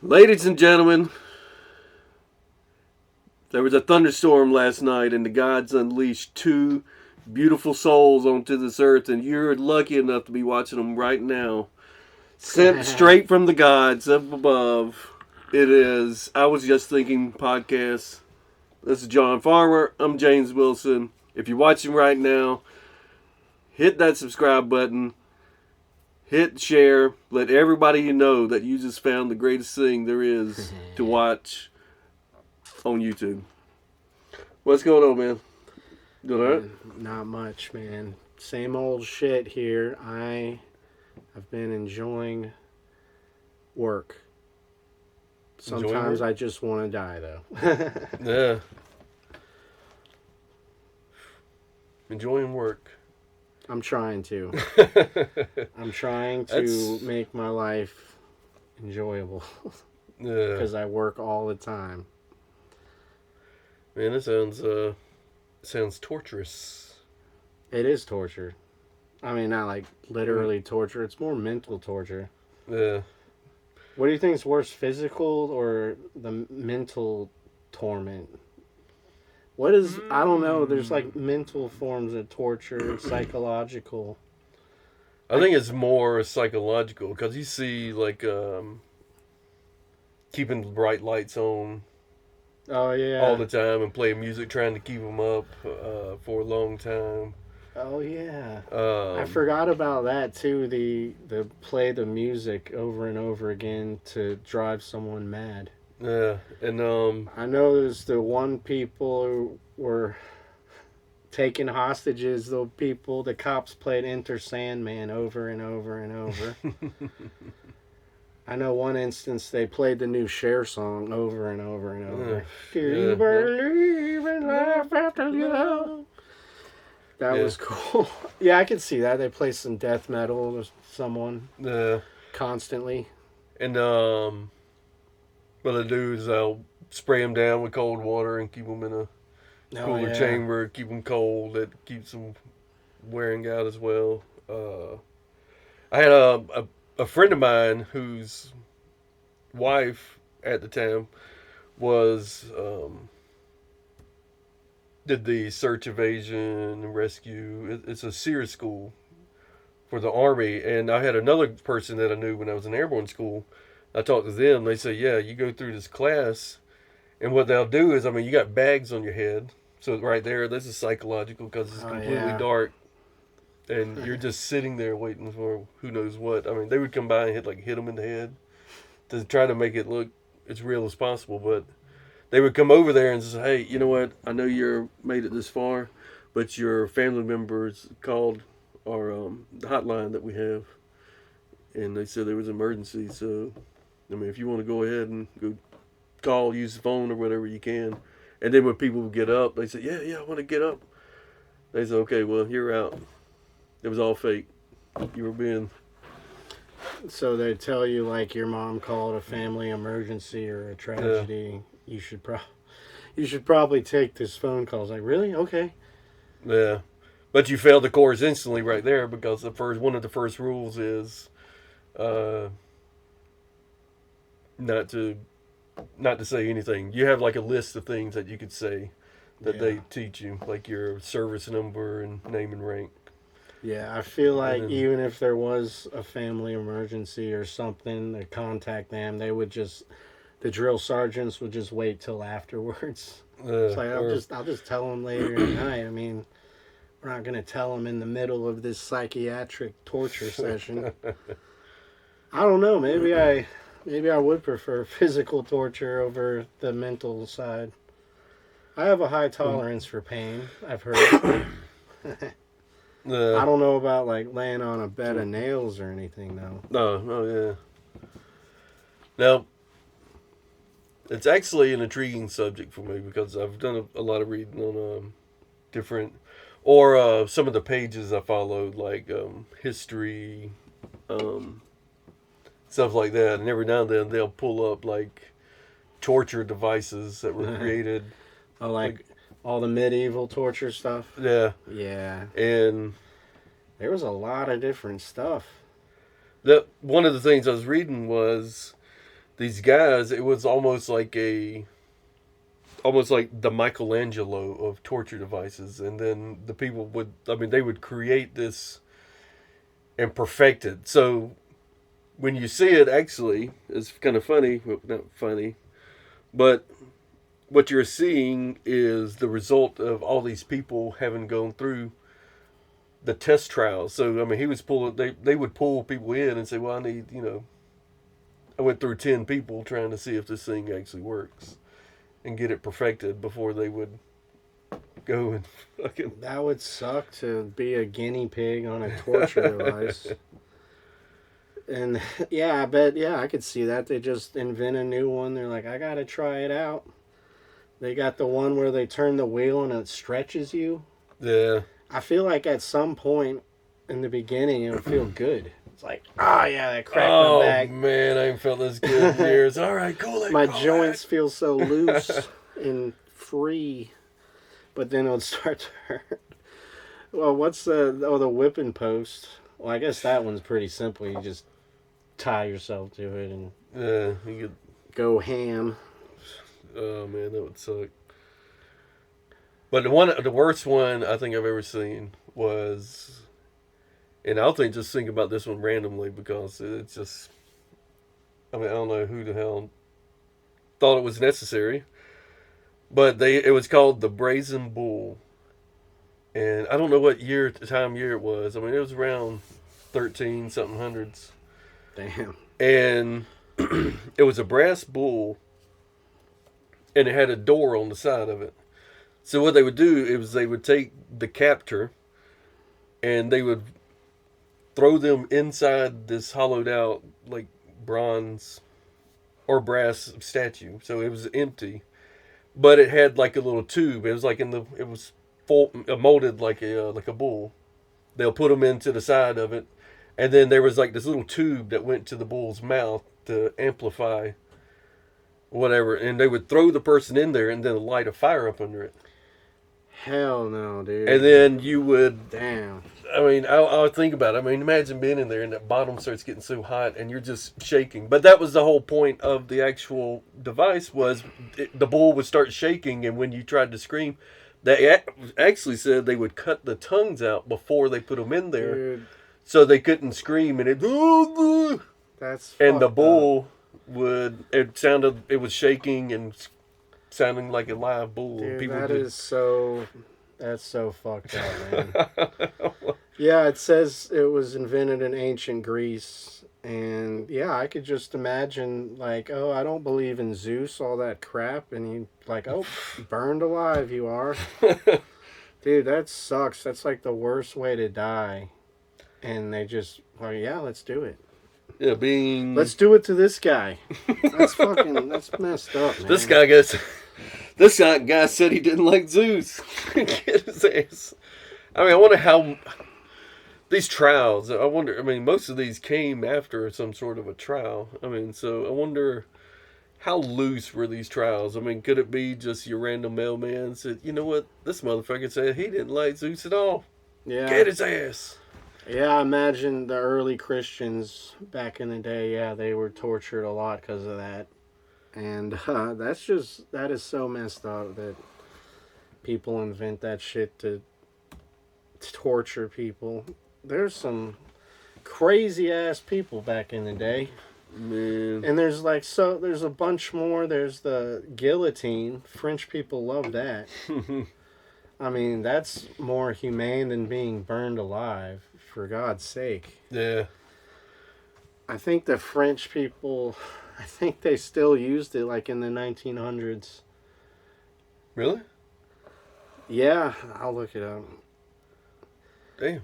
Ladies and gentlemen, there was a thunderstorm last night, and the gods unleashed two beautiful souls onto this earth, and you're lucky enough to be watching them right now. Sent straight from the gods up above. It is I Was Just Thinking podcast. This is John Farmer. I'm James Wilson. If you're watching right now, hit that subscribe button. Hit share. Let everybody you know that you just found the greatest thing there is to watch on YouTube. What's going on, man? Doing all right? Not much, man. Same old shit here. I have been enjoying work. Sometimes I just want to die, though. Yeah. Enjoying work. I'm trying to. I'm trying to make my life enjoyable. Yeah. Because I work all the time. Man, it sounds torturous. It is torture. I mean, not like literally torture. It's more mental torture. Yeah. What do you think is worse, physical or the mental torment? What is, I don't know, there's like mental forms of torture, psychological. I think it's more psychological because you see, like, keeping the bright lights on Oh, yeah. all the time and playing music, trying to keep them up for a long time. Oh, yeah. I forgot about that, too, the play the music over and over again to drive someone mad. Yeah, and I know there's the one people who were taking hostages, the cops played Enter Sandman over and over and over. I know one instance they played the new Cher song over and over and over. Do you believe in life after love? That was cool. Yeah, I could see that. They play some death metal or someone constantly. And what they do is they'll spray them down with cold water and keep them in a cooler chamber, keep them cold. It keeps them wearing out as well. I had a friend of mine whose wife at the time was did the search, evasion, and rescue. It's a SEER school for the Army, and I had another person that I knew when I was in airborne school. I talked to them. They say, yeah, you go through this class, and what they'll do is, I mean, you got bags on your head. So right there, this is psychological because it's completely dark. And you're just sitting there waiting for who knows what. I mean, they would come by and hit them in the head to try to make it look as real as possible. But they would come over there and say, hey, you know what? I know you're made it this far, but your family members called our hotline that we have. And they said there was an emergency, so I mean, if you want to go ahead and go call, use the phone or whatever you can. And then when people would get up, they say, yeah, I want to get up. They say, okay, well, you're out. It was all fake. You were being... So they tell you, like, your mom called a family emergency or a tragedy. Yeah. You should probably take this phone call. It's like, really? Okay. Yeah. But you failed the course instantly right there because one of the first rules is... not to say anything. You have like a list of things that you could say that they teach you, like your service number and name and rank. Yeah, I feel like even if there was a family emergency or something to contact them, the drill sergeants would just wait till afterwards. It's like I'll just tell them later tonight. I mean, we're not gonna tell them in the middle of this psychiatric torture session. I don't know. Maybe I would prefer physical torture over the mental side. I have a high tolerance for pain, I've heard. I don't know about like laying on a bed of nails or anything though. No, yeah. Now, it's actually an intriguing subject for me because I've done a lot of reading on different, or some of the pages I followed, like history, stuff like that, and every now and then they'll pull up like torture devices that were created. Oh, like all the medieval torture stuff? Yeah. Yeah. And there was a lot of different stuff. One of the things I was reading was these guys, it was almost like the Michelangelo of torture devices. And then the people would, I mean, they would create this and perfect it. So when you see it, actually, it's kind of funny. Well, not funny, but what you're seeing is the result of all these people having gone through the test trials. So I mean, he was pulling. They would pull people in and say, "Well, I need, I went through 10 people trying to see if this thing actually works, and get it perfected before they would go and fucking." That would suck to be a guinea pig on a torture device. And yeah, I bet, yeah, I could see that. They just invent a new one. They're like, I gotta try it out. They got the one where they turn the wheel and it stretches you. Yeah. I feel like at some point in the beginning it would feel good. It's like, oh yeah, that cracked my back. Oh man, I ain't felt this good in years. All right, cool. My joints feel so loose and free. But then it would start to hurt. Well, what's the whipping post? Well, I guess that one's pretty simple. You just tie yourself to it and you could go ham. Oh man, that would suck. But the worst one I think I've ever seen was, and I'll just think about this one randomly because it's just, I mean, I don't know who the hell thought it was necessary, but it was called the Brazen Bull, and I don't know what year it was. I mean, it was around 13 something hundreds. Damn. And it was a brass bull, and it had a door on the side of it. So what they would do is they would take the captor and they would throw them inside this hollowed out like bronze or brass statue. So it was empty, but it had like a little tube. It was like it was molded like a bull. They'll put them into the side of it, and then there was like this little tube that went to the bull's mouth to amplify whatever, and they would throw the person in there and then light a fire up under it. Hell no, dude. And then you would... Damn. I mean, I'll think about it. I mean, imagine being in there and that bottom starts getting so hot and you're just shaking. But that was the whole point of the actual device was the bull would start shaking, and when you tried to scream, they actually said they would cut the tongues out before they put them in there. Dude. So they couldn't scream, and That's and the bull up. it was shaking and sounding like a live bull. Dude, People that's so fucked up, man. Yeah, it says it was invented in ancient Greece, and yeah, I could just imagine like, oh, I don't believe in Zeus, all that crap, and he like, oh, burned alive you are. Dude, that sucks. That's like the worst way to die. And they just, well, yeah, let's do it. Yeah, let's do it to this guy. That's messed up, man. This guy said he didn't like Zeus. Get his ass. I mean, I wonder how these trials. I mean, most of these came after some sort of a trial. I mean, so I wonder how loose were these trials. I mean, could it be just your random mailman said, you know what, this motherfucker said he didn't like Zeus at all. Yeah, get his ass. Yeah, I imagine the early Christians back in the day, yeah, they were tortured a lot because of that. And that is so messed up that people invent that shit to torture people. There's some crazy ass people back in the day. Man. And there's a bunch more. There's the guillotine. French people love that. I mean, that's more humane than being burned alive, for God's sake. Yeah. I think the French people, I think they still used it like in the 1900s. Really? Yeah, I'll look it up. Damn.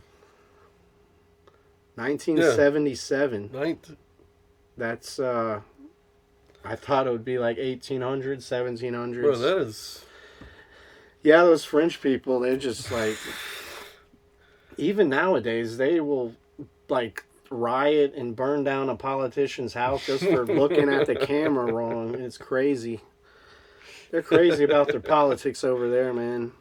1977. Yeah. That's, I thought it would be like 1800s, 1700s. Bro, that is... Yeah, those French people, they're just like... Even nowadays, they will, like, riot and burn down a politician's house just for looking at the camera wrong. It's crazy. They're crazy about their politics over there, man.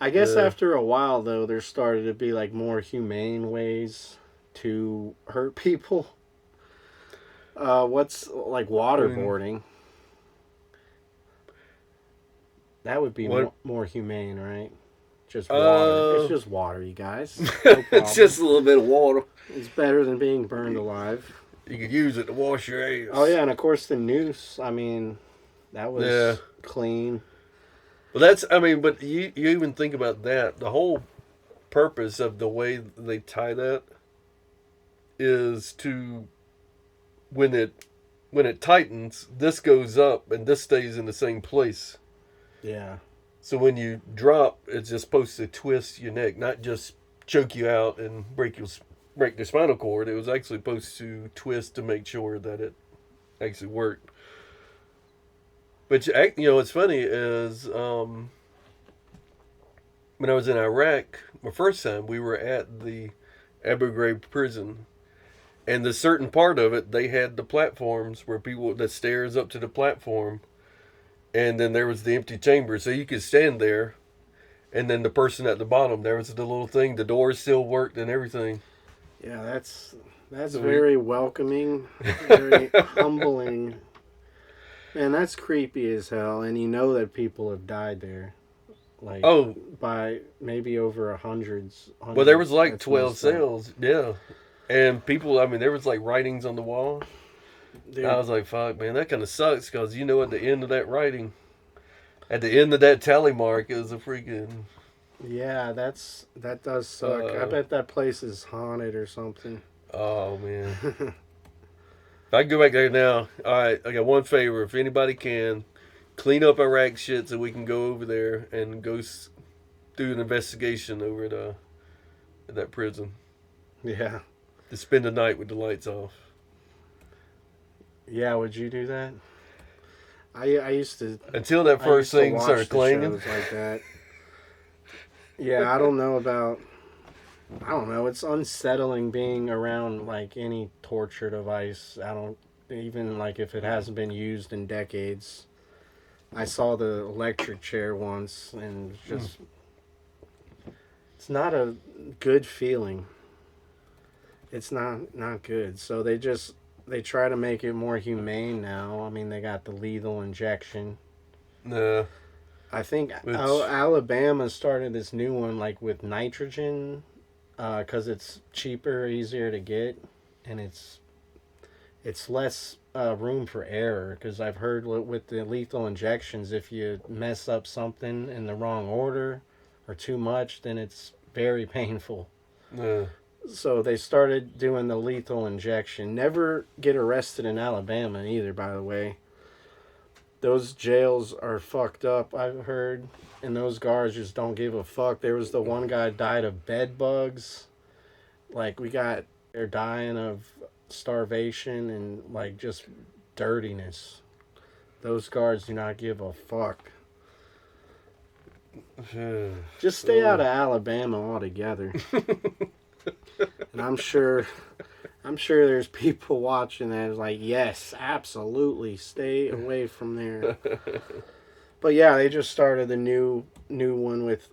I guess after a while, though, there started to be, like, more humane ways to hurt people. What's like waterboarding? That would be What? more humane, right? Just water. It's Uh, just water, you guys. No It's problem. just a little bit of water. It's better than being burned alive. you could use it to wash your Oh ass. yeah, and of course the noose. I mean, that Yeah. was clean. Well, that's. I mean, but you even think about that. The whole purpose of the way they tie that is to when it when it tightens, this goes up and this stays in the same place. Yeah. So when you drop, it's just supposed to twist your neck, not just choke you out and break the spinal cord. It was actually supposed to twist to make sure that it actually worked. But what's funny is when I was in Iraq, my first time, we were at the Abu Ghraib prison, and the certain part of it, they had the platforms where people the stairs up to the platform, and then there was the empty chamber, so you could stand there, and then the person at the bottom, there was the little thing, the doors still worked and everything. Yeah, that's So very welcoming, very humbling. Man, that's creepy as hell, and you know that people have died there, like oh, by maybe over hundreds. well, there was like That's 12 messed up. cells, yeah, and people, I mean, there was like writings on the wall. Dude, I was like, fuck, man, that kind of sucks because you know at the end of that writing, at the end of that tally mark is a freaking. yeah, that does suck. I bet that place is haunted or something. Oh, man. If I could go back there now, all right, I got one favor. If anybody can, clean up Iraq shit so we can go over there and do an investigation over at that prison Yeah, to spend the night with the lights off. yeah. Would you do that? I used to. Until that I first used to thing watch started the clanging. shows like that. Yeah, I don't know about. I don't know. It's unsettling being around like any torture device. I don't even like if it hasn't been used in decades. I saw the electric chair once and just it's not a good feeling. It's not good. So they try to make it more humane now. I mean, they got the lethal injection. Nah, I think which Alabama started this new one like with nitrogen because it's cheaper, easier to get, and it's less room for error. Because I've heard with the lethal injections, if you mess up something in the wrong order or too much, then it's very painful. nah. So they started doing the lethal injection. Never get arrested in Alabama either, by the way. Those jails are fucked up, I've heard. And those guards just don't give a fuck. There was the one guy died of bed bugs. Like they're dying of starvation and like just dirtiness. Those guards do not give a fuck. Just stay out of Alabama altogether. And I'm sure there's people watching that is like, yes, absolutely, stay away from there. But yeah, they just started the new one with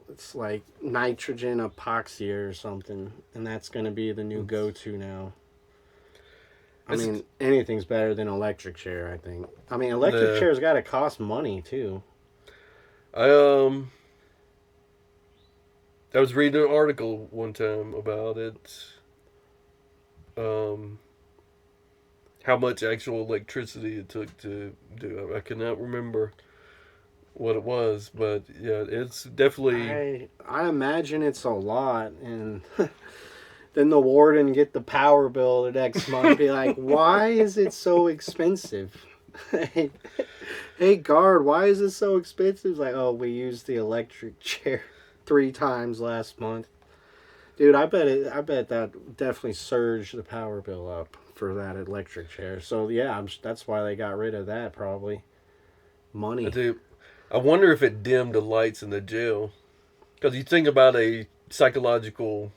it's like nitrogen epoxy or something, and that's gonna be the new go-to now. I mean, anything's better than electric chair, I think. I mean, electric chair's got to cost money too. I I was reading an article one time about it. How much actual electricity it took to do it. I cannot remember what it was, but yeah, it's definitely. I imagine it's a lot, and then the warden get the power bill the next month, be like, "Why is it so expensive?" Hey guard, why is it so expensive? It's like, oh, we used the electric chair 3 times last month. Dude, I bet that definitely surged the power bill up for that electric chair. So yeah, that's why they got rid of that probably. Money. I wonder if it dimmed the lights in the jail, because you think about a psychological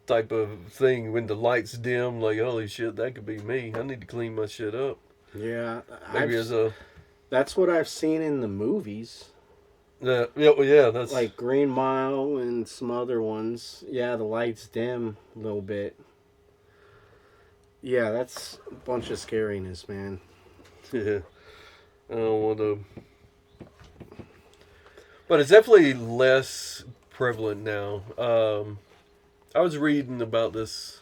type of thing when the lights dim, like holy shit, that could be me. I need to clean my shit up. Yeah, Maybe that's what I've seen in the movies. Yeah, that's like Green Mile and some other ones. Yeah, the lights dim a little bit. Yeah, that's a bunch of scariness, man. Yeah, I don't want to. But it's definitely less prevalent now. I was reading about this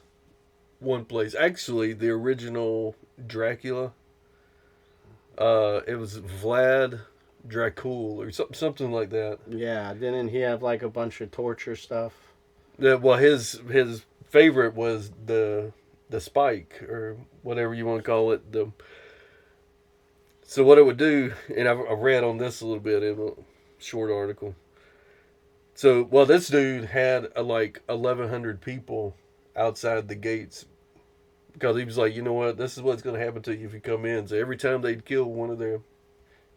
one place. Actually, the original Dracula. It was Vlad Dracul or something like that. Yeah, didn't he have like a bunch of torture stuff? Yeah, well, his favorite was the spike or whatever you want to call it. So what it would do, and I read on this a little bit in a short article. So, well, this dude had like 1,100 people outside the gates because he was like, you know what, this is what's going to happen to you if you come in. So every time they'd kill one of their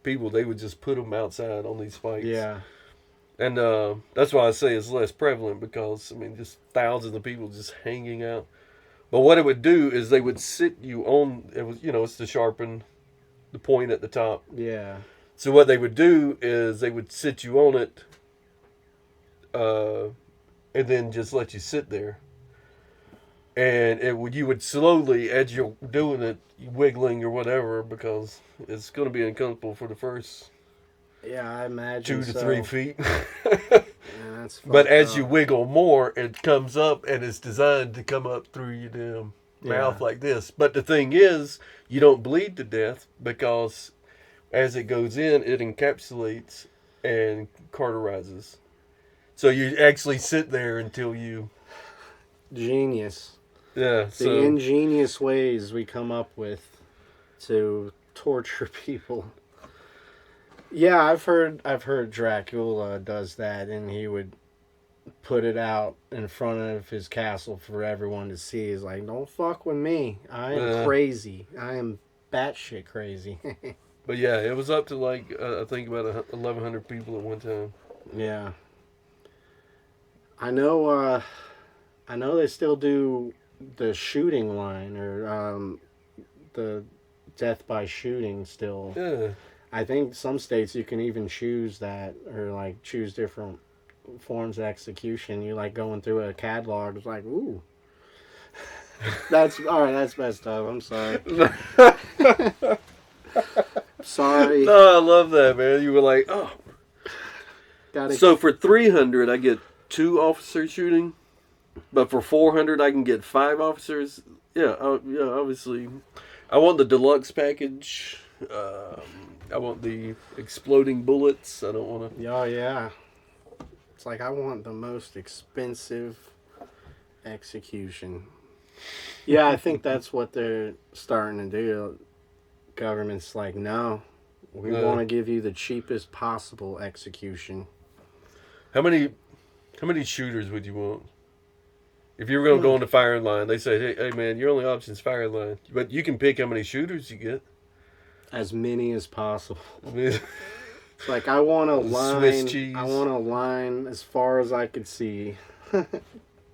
people, they would just put them outside on these spikes. Yeah. And that's why I say it's less prevalent because, I mean, just thousands of people just hanging out. But what it would do is they would sit you on, it was, it's to sharpen the point at the top. Yeah. So what they would do is they would sit you on it and then just let you sit there. And you would slowly, as you're doing it, wiggling or whatever, because it's going to be uncomfortable for the first Yeah, I imagine 2 to 3 feet. Yeah, that's But as up. you wiggle more, it comes up, and it's designed to come up through your damn mouth like this. But the thing is, you don't bleed to death because as it goes in, it encapsulates and cauterizes. So you actually sit there until you... Genius. Yeah, The ingenious ways we come up with to torture people. Yeah, I've heard Dracula does that, and he would put it out in front of his castle for everyone to see. He's like, don't fuck with me. I am crazy. I am batshit crazy. But yeah, it was up to like I think about 1,100 people at one time. Yeah. I know they still do the shooting line or the death by shooting still. Yeah. I think some states you can even choose that or like choose different forms of execution. You like going through a catalog. It's like, ooh. That's all right. That's messed up. I'm sorry. Sorry. No, I love that, man. You were like, oh. So for 300, I get 2 officers shooting, but for 400, I can get 5 officers. Yeah, obviously, I want the deluxe package. I want the exploding bullets. I don't want to. Oh yeah. It's like I want the most expensive execution. Yeah, I think that's what they're starting to do. Government's like, no, we want to give you the cheapest possible execution. How many shooters would you want? If you were going to go on the firing line, they say, hey man, your only option is firing line. But you can pick how many shooters you get. As many as possible. It's like I want a line. Swiss cheese. I want a line as far as I could see.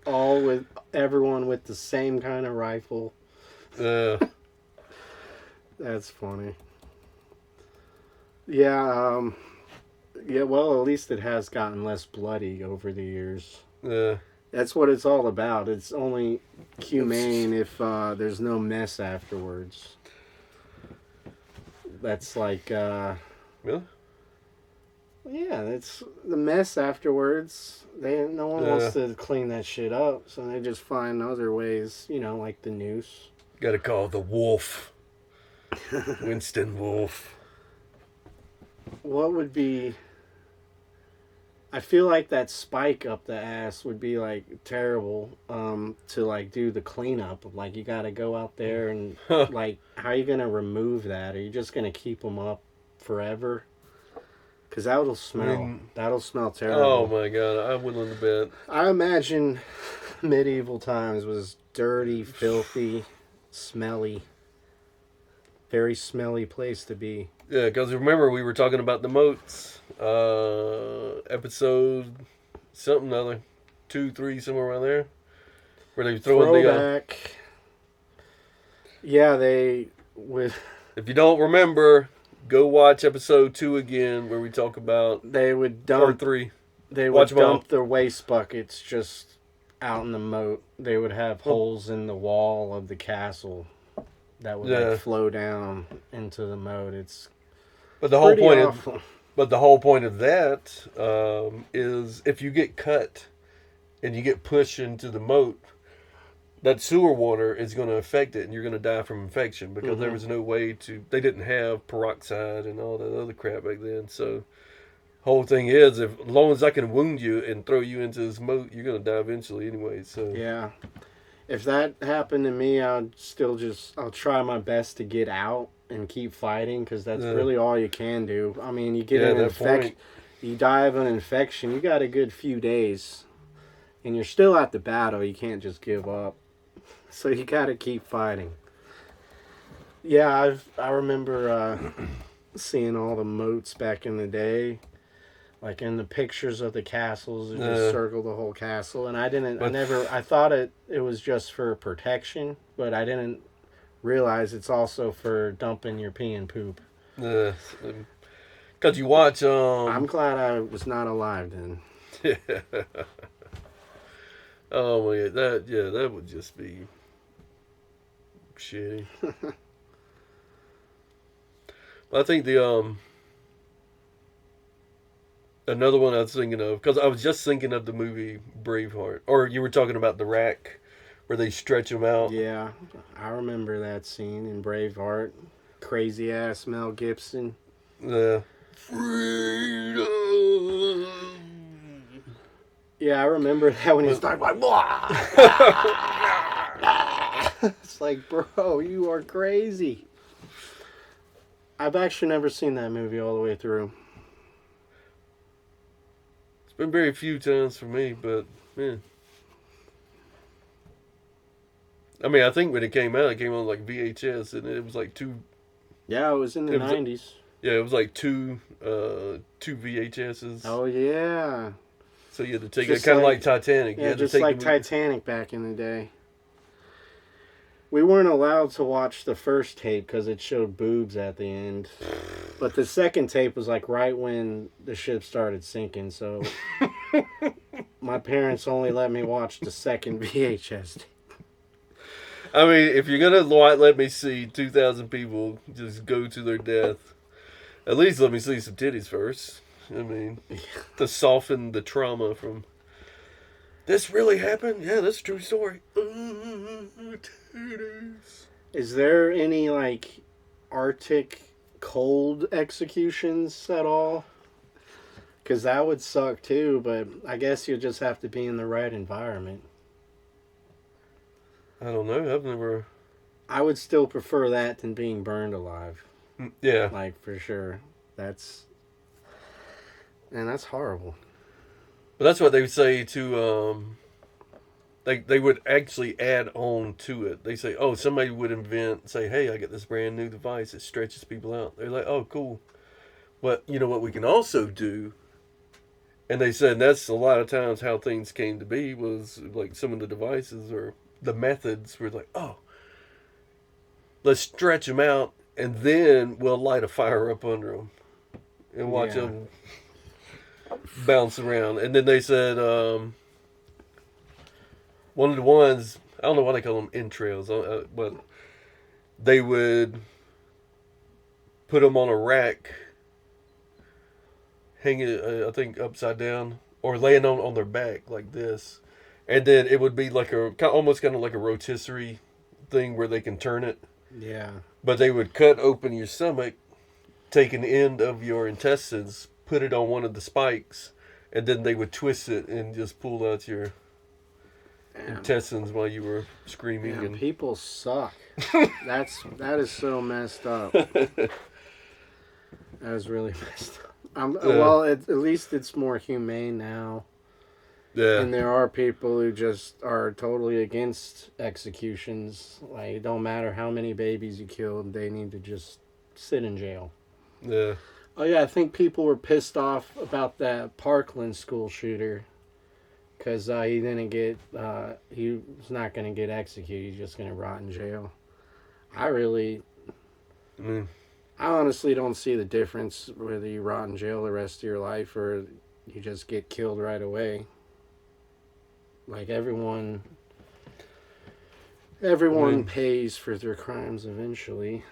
All with everyone with the same kind of rifle. That's funny. Yeah, yeah, well, at least it has gotten less bloody over the years. That's what it's all about. It's only humane if there's no mess afterwards. That's like... Really? Yeah, it's the mess afterwards. No one wants to clean that shit up, so they just find other ways, like the noose. Got to call the wolf. Winston Wolf. What would be... I feel like that spike up the ass would be like terrible to like do the cleanup. Like you got to go out there and like how are you going to remove that? Are you just going to keep them up forever? Because that'll smell. That'll smell terrible. Oh my god, I'm willing to bet. I imagine medieval times was dirty, filthy, smelly. Very smelly place to be. Yeah, because remember we were talking about the moats. Episode something other, 2, 3, somewhere around there, where they throw throwback. Yeah, they with. If you don't remember, go watch episode 2 again, where we talk about. They would dump part 3. They would dump their waste buckets just out in the moat, they would have holes in the wall of the castle that would Yeah. like flow down into the moat. It's But the whole pretty point of awful. but the whole point of that is if you get cut and you get pushed into the moat, that sewer water is going to affect it, and you're going to die from infection because there was no way to. They didn't have peroxide and all that other crap back then. So, whole thing is, if as long as I can wound you and throw you into this moat, you're going to die eventually anyway. So Yeah. If that happened to me, I'll try my best to get out and keep fighting because that's really all you can do. I mean, you get an infection, you die of an infection, you got a good few days, and you're still at the battle. You can't just give up. So you got to keep fighting. Yeah, I remember seeing all the moats back in the day. Like in the pictures of the castles, it just circled the whole castle, and I thought it was just for protection, but I didn't realize it's also for dumping your pee and poop. because you watch. I'm glad I was not alive then. Oh my god, that would just be shitty. I think the another one I was thinking of, because I was just thinking of the movie Braveheart, or you were talking about the rack where they stretch them out. Yeah, I remember that scene in Braveheart. Crazy ass Mel Gibson. Yeah. Freedom. Yeah, I remember that when he started like, it's like, bro, you are crazy. I've actually never seen that movie all the way through. It's been very few times for me, but yeah. I mean, I think when it came out, it came on like VHS, and it was like two. Yeah, it was in the 90s. Yeah, it was like two VHSs. Oh yeah. So you had to take it kind of like Titanic. Yeah, just like Titanic back in the day. We weren't allowed to watch the first tape because it showed boobs at the end. But the second tape was like right when the ship started sinking. So my parents only let me watch the second VHS tape. I mean, if you're going to let me see 2,000 people just go to their death, at least let me see some titties first. I mean, to soften the trauma from... This really happened? Yeah, that's a true story. Is there any, like, Arctic cold executions at all? Because that would suck, too, but I guess you'll just have to be in the right environment. I don't know. I've never... I would still prefer that than being burned alive. Yeah. Like, for sure. That's horrible. But that's what they would say to... They would actually add on to it. They say, oh, somebody would say, hey, I got this brand new device that stretches people out. They're like, oh, cool. But you know what we can also do? And they said that's a lot of times how things came to be was like some of the devices or the methods were like, oh, let's stretch them out and then we'll light a fire up under them and watch them bounce around. And then they said... one of the ones, I don't know why they call them entrails, but they would put them on a rack, hang it, I think, upside down, or laying on their back like this. And then it would be like almost kind of like a rotisserie thing where they can turn it. Yeah. But they would cut open your stomach, take an end of your intestines, put it on one of the spikes, and then they would twist it and just pull out your... intestines while you were screaming. Yeah, and people suck. That is so messed up. That is really messed up. Well, at least it's more humane now. Yeah. And there are people who just are totally against executions. Like, it don't matter how many babies you killed, they need to just sit in jail. Yeah. Oh yeah, I think people were pissed off about that Parkland school shooter. Because he didn't get, he was not going to get executed. He's just going to rot in jail. I honestly don't see the difference whether you rot in jail the rest of your life or you just get killed right away. Like everyone pays for their crimes eventually.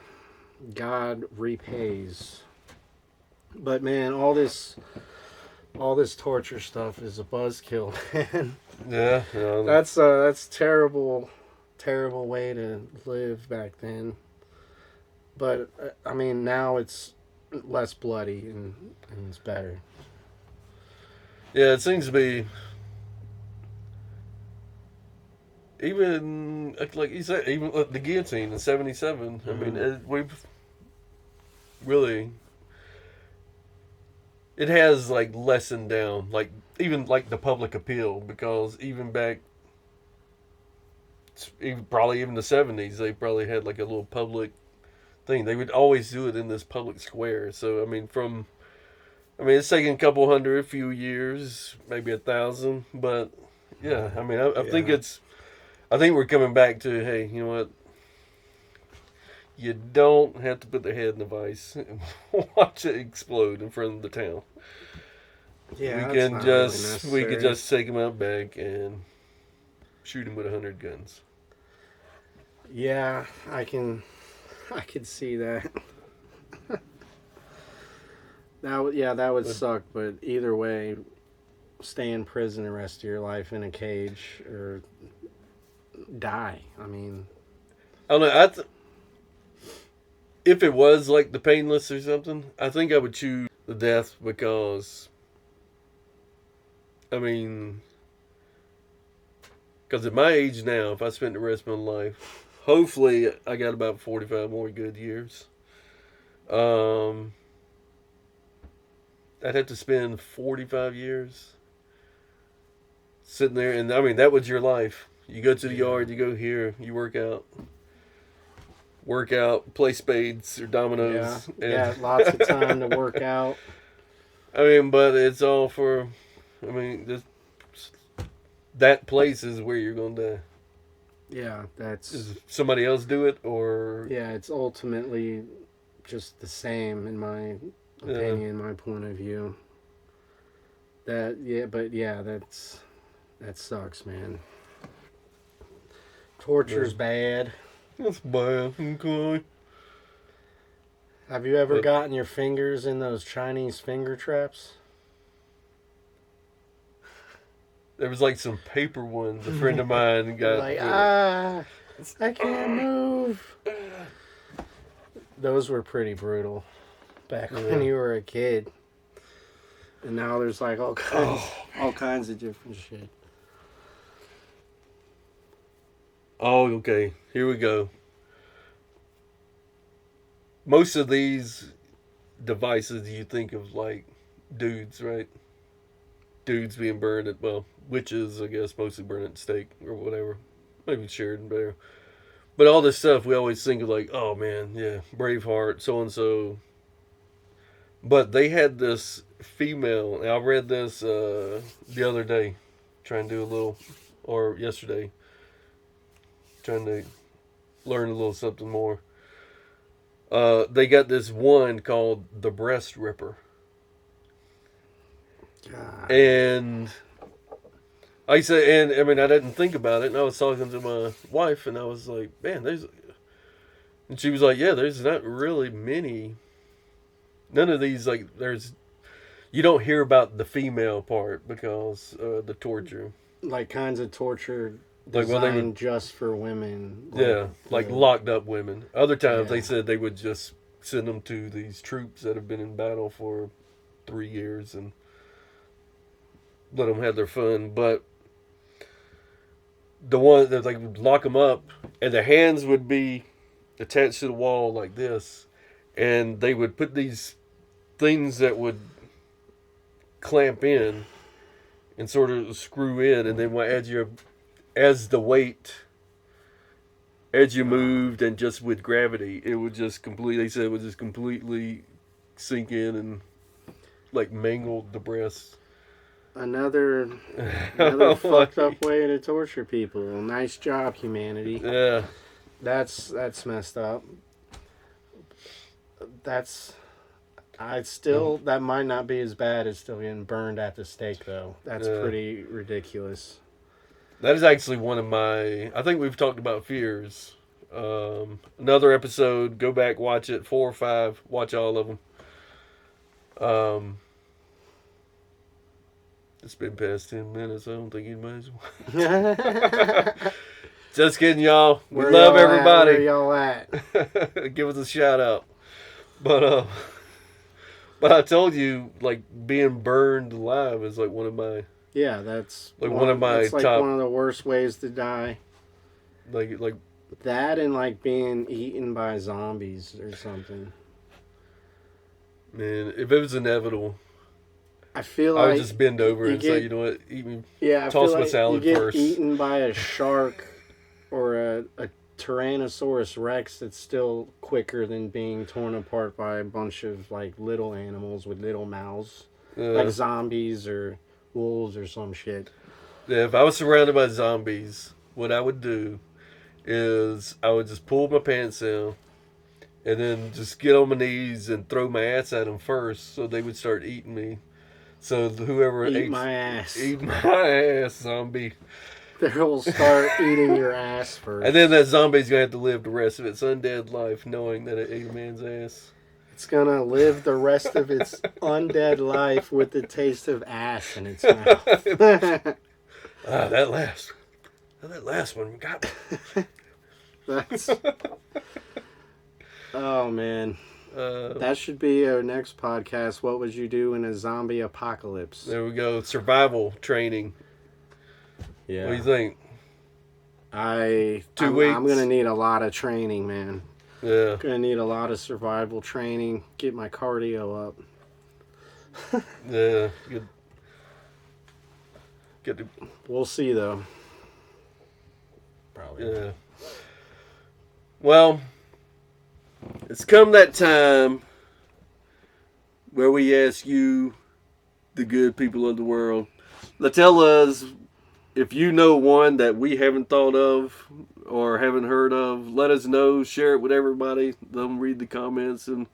God repays. But man, all this torture stuff is a buzzkill, man. Yeah, That's terrible way to live back then. But I mean, now it's less bloody and it's better. yeah. It seems to be even like you said, even the guillotine in '77. I mean, we've really it has like lessened down, like even like the public appeal, because even back, probably even the '70s, they probably had like a little public thing. They would always do it in this public square. So I mean, it's taken a couple hundred, a few years, maybe 1,000, but yeah, I mean, I think I think we're coming back to, hey, you know what? You don't have to put their head in the vice and watch it explode in front of the town. Yeah, We can just take them out back and shoot them with 100 guns. Yeah, I can see that. That would suck. But either way, stay in prison the rest of your life in a cage or die. I mean, I don't know. If it was like the painless or something, I think I would choose the death because, I mean, because at my age now, if I spent the rest of my life, hopefully I got about 45 more good years. I'd have to spend 45 years sitting there, and I mean, that was your life. You go to the yard, you go here, you work out, play spades or dominoes. Yeah, lots of time to work out. I mean, but it's all for, I mean, that place is where you're going to die. Yeah, Does somebody else do it, or? Yeah, it's ultimately just the same in my opinion, my point of view. That sucks, man. Torture's bad. That's bad. Okay. Have you ever gotten your fingers in those Chinese finger traps? There was like some paper ones. A friend of mine got like, I can't move. Those were pretty brutal back when you were a kid. And now there's like all kinds of different shit. Oh, okay. Here we go. Most of these devices you think of like dudes, right? Dudes being burned at, well, witches, I guess, mostly burned at stake or whatever. Maybe shared and bear. But all this stuff we always think of like, oh man, yeah, Braveheart, so and so. But they had this female, and I read this the other day, trying to do a little, or yesterday, trying to learn a little something more. They got this one called the Breast Ripper. God. And I said, and I mean, I didn't think about it, and I was talking to my wife, and I was like, man, and she was like, yeah, there's not really many. None of these, like, you don't hear about the female part because the torture. Like kinds of torture designed just for women. Like locked up women. Other times they said they would just send them to these troops that have been in battle for 3 years and let them have their fun. But the one that would lock them up, and their hands would be attached to the wall like this, and they would put these things that would clamp in and sort of screw in, and then as the weight, as you moved and just with gravity, it would just completely sink in and like mangled the breast. Another fucked up way to torture people. Nice job, humanity. Yeah. That's messed up. That might not be as bad as still getting burned at the stake, though. That's pretty ridiculous. That is actually one of my. I think we've talked about fears. Another episode. Go back, watch it. 4 or 5. Watch all of them. It's been past 10 minutes. I don't think anybody's. Just kidding, y'all. We love everybody. Where y'all at? Give us a shout out. But I told you, like, being burned alive is like one of my. Yeah, that's like one of my that's like top. One of the worst ways to die. Like that and like being eaten by zombies or something. Man, if it was inevitable, I feel I like would just bend over and say, you know what, eat me. Yeah, toss I feel my like salad you get first. Eaten by a shark or a Tyrannosaurus Rex that's still quicker than being torn apart by a bunch of like little animals with little mouths, like zombies or wolves or some shit. Yeah, if I was surrounded by zombies, what I would do is I would just pull my pants down and then just get on my knees and throw my ass at them first, so they would start eating me. So whoever eat my ass, zombie. They'll start eating your ass first. And then that zombie's gonna have to live the rest of its undead life knowing that it ate a man's ass. It's gonna live the rest of its undead life with the taste of ass in its mouth. That last one got me. That's. Oh man, that should be our next podcast. What would you do in a zombie apocalypse? There we go. Survival training. Yeah. What do you think? 2 weeks. I'm gonna need a lot of training, man. Yeah. Gonna need a lot of survival training. Get my cardio up. Yeah. Good. We'll see though. Probably. Yeah. Well, it's come that time where we ask you, the good people of the world, to tell us if you know one that we haven't thought of or haven't heard of. Let us know. Share it with everybody. Let them read the comments. And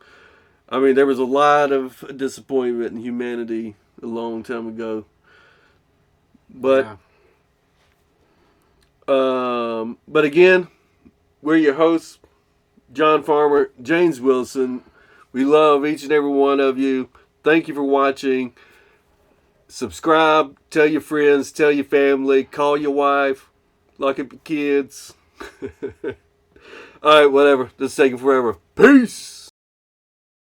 I mean, there was a lot of disappointment in humanity a long time ago. But, but again, we're your hosts, John Farmer, James Wilson. We love each and every one of you. Thank you for watching. Subscribe, tell your friends, tell your family, call your wife, lock up your kids. All right, whatever. This is taking forever. Peace.